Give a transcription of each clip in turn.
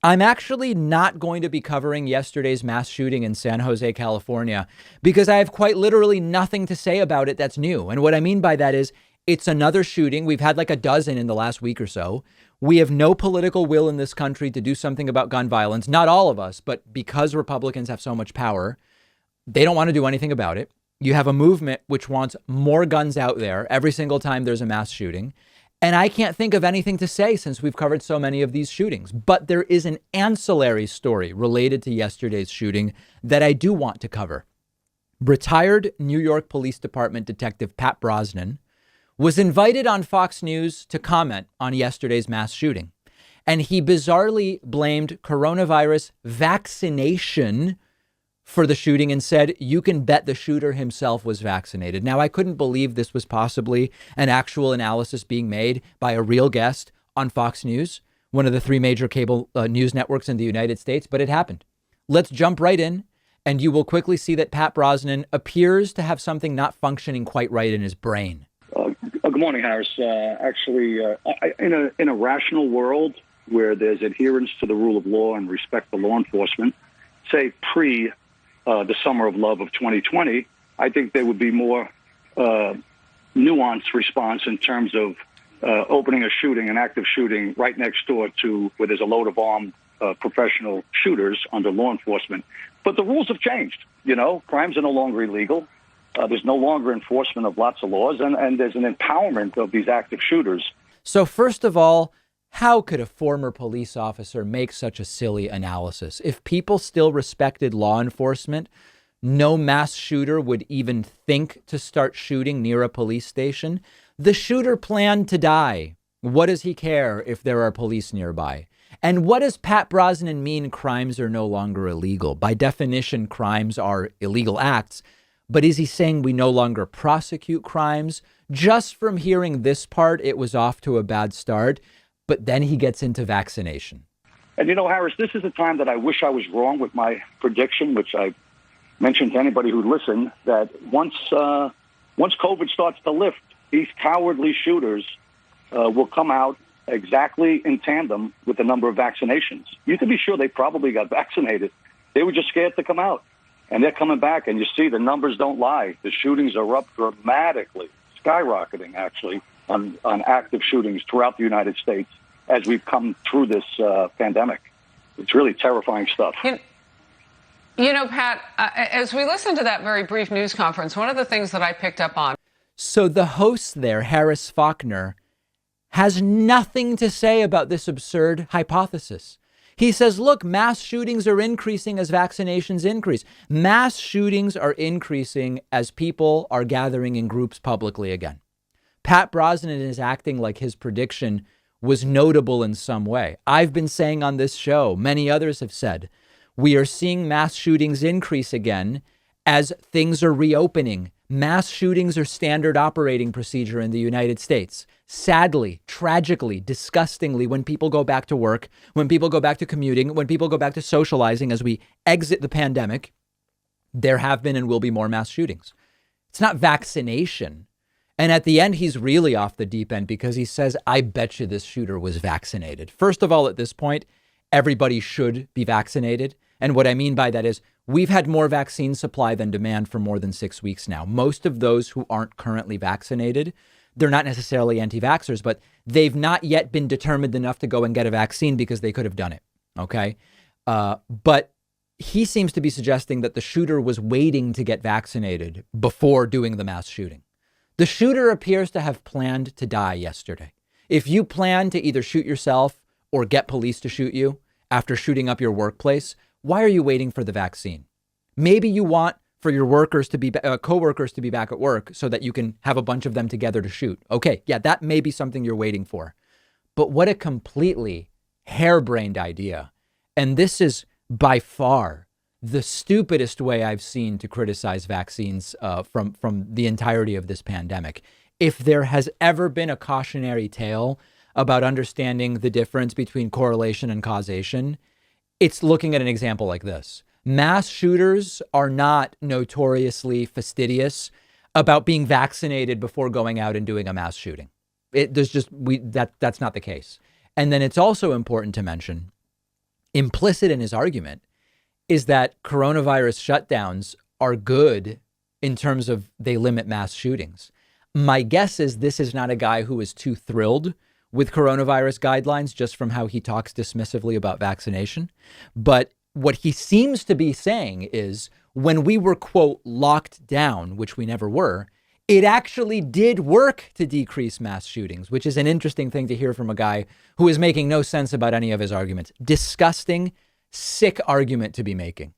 I'm actually not going to be covering yesterday's mass shooting in San Jose, California, because I have quite literally nothing to say about it that's new. And what I mean by that is it's another shooting. We've had like a dozen in the last week or so. We have no political will in this country to do something about gun violence. Not all of us, but because Republicans have so much power, they don't want to do anything about it. You have a movement which wants more guns out there every single time there's a mass shooting. And I can't think of anything to say since we've covered so many of these shootings. But there is an ancillary story related to yesterday's shooting that I do want to cover. Retired New York Police Department Detective Pat Brosnan was invited on Fox News to comment on yesterday's mass shooting. And he bizarrely blamed coronavirus vaccination for the shooting and said, you can bet the shooter himself was vaccinated. Now, I couldn't believe this was possibly an actual analysis being made by a real guest on Fox News, one of the three major cable news networks in the United States, but it happened. Let's jump right in, and you will quickly see that Pat Brosnan appears to have something not functioning quite right in his brain. Good morning, Harris. In a rational world where there's adherence to the rule of law and respect for law enforcement, say the summer of love of 2020, I think there would be more nuanced response in terms of opening a shooting, an active shooting right next door to where there's a load of armed professional shooters under law enforcement. But the rules have changed. You know, crimes are no longer illegal. There's no longer enforcement of lots of laws, and there's an empowerment of these active shooters. So first of all, how could a former police officer make such a silly analysis? If people still respected law enforcement, no mass shooter would even think to start shooting near a police station. The shooter planned to die. What does he care if there are police nearby? And what does Pat Brosnan mean crimes are no longer illegal? By definition, crimes are illegal acts. But is he saying we no longer prosecute crimes? Just from hearing this part, it was off to a bad start. But then he gets into vaccination. And, you know, Harris, this is a time that I wish I was wrong with my prediction, which I mentioned to anybody who'd listen, that once COVID starts to lift, these cowardly shooters will come out exactly in tandem with the number of vaccinations. You can be sure they probably got vaccinated. They were just scared to come out. And they're coming back, and you see the numbers don't lie. The shootings are up dramatically, skyrocketing, actually, on active shootings throughout the United States as we've come through this pandemic. It's really terrifying stuff. You know, Pat, as we listen to that very brief news conference, one of the things that I picked up on. So the host there, Harris Faulkner, has nothing to say about this absurd hypothesis. He says, look, mass shootings are increasing as vaccinations increase. Mass shootings are increasing as people are gathering in groups publicly again. Pat Brosnan is acting like his prediction was notable in some way. I've been saying on this show, many others have said, we are seeing mass shootings increase again as things are reopening. Mass shootings are standard operating procedure in the United States. Sadly, tragically, disgustingly, when people go back to work, when people go back to commuting, when people go back to socializing as we exit the pandemic, there have been and will be more mass shootings. It's not vaccination. And at the end, he's really off the deep end because he says, I bet you this shooter was vaccinated. First of all, at this point, everybody should be vaccinated. And what I mean by that is we've had more vaccine supply than demand for more than 6 weeks now. Most of those who aren't currently vaccinated, they're not necessarily anti-vaxxers, but they've not yet been determined enough to go and get a vaccine because they could have done it. OK, but he seems to be suggesting that the shooter was waiting to get vaccinated before doing the mass shooting. The shooter appears to have planned to die yesterday. If you plan to either shoot yourself or get police to shoot you after shooting up your workplace, why are you waiting for the vaccine? Maybe you want for your workers to be coworkers to be back at work so that you can have a bunch of them together to shoot. Okay, yeah, that may be something you're waiting for. But what a completely harebrained idea. And this is by far the stupidest way I've seen to criticize vaccines from the entirety of this pandemic. If there has ever been a cautionary tale about understanding the difference between correlation and causation, it's looking at an example like this. Mass shooters are not notoriously fastidious about being vaccinated before going out and doing a mass shooting. That's not the case. And then it's also important to mention implicit in his argument is that coronavirus shutdowns are good in terms of they limit mass shootings. My guess is this is not a guy who is too thrilled with coronavirus guidelines just from how he talks dismissively about vaccination. But what he seems to be saying is when we were, quote, locked down, which we never were, it actually did work to decrease mass shootings, which is an interesting thing to hear from a guy who is making no sense about any of his arguments. Disgusting, sick argument to be making.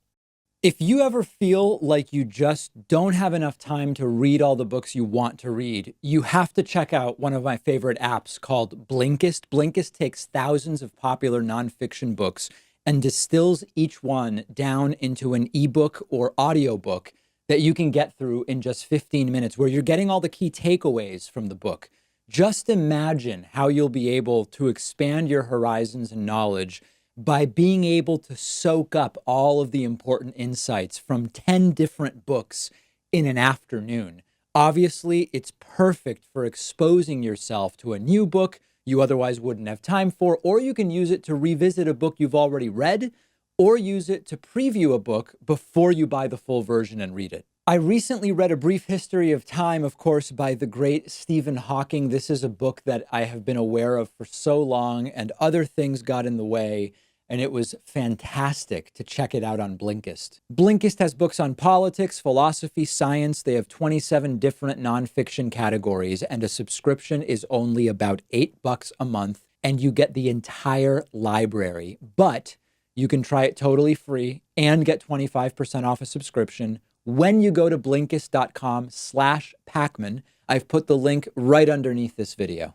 If you ever feel like you just don't have enough time to read all the books you want to read, you have to check out one of my favorite apps called Blinkist. Blinkist takes thousands of popular nonfiction books and distills each one down into an ebook or audiobook that you can get through in just 15 minutes, where you're getting all the key takeaways from the book. Just imagine how you'll be able to expand your horizons and knowledge by being able to soak up all of the important insights from 10 different books in an afternoon. Obviously, it's perfect for exposing yourself to a new book you otherwise wouldn't have time for, or you can use it to revisit a book you've already read, or use it to preview a book before you buy the full version and read it. I recently read A Brief History of Time, of course, by the great Stephen Hawking. This is a book that I have been aware of for so long, and other things got in the way, and it was fantastic to check it out on Blinkist. Blinkist has books on politics, philosophy, science. They have 27 different nonfiction categories, and a subscription is only about $8 a month, and you get the entire library. But you can try it totally free and get 25% off a subscription when you go to Blinkist.com/Pakman. I've put the link right underneath this video.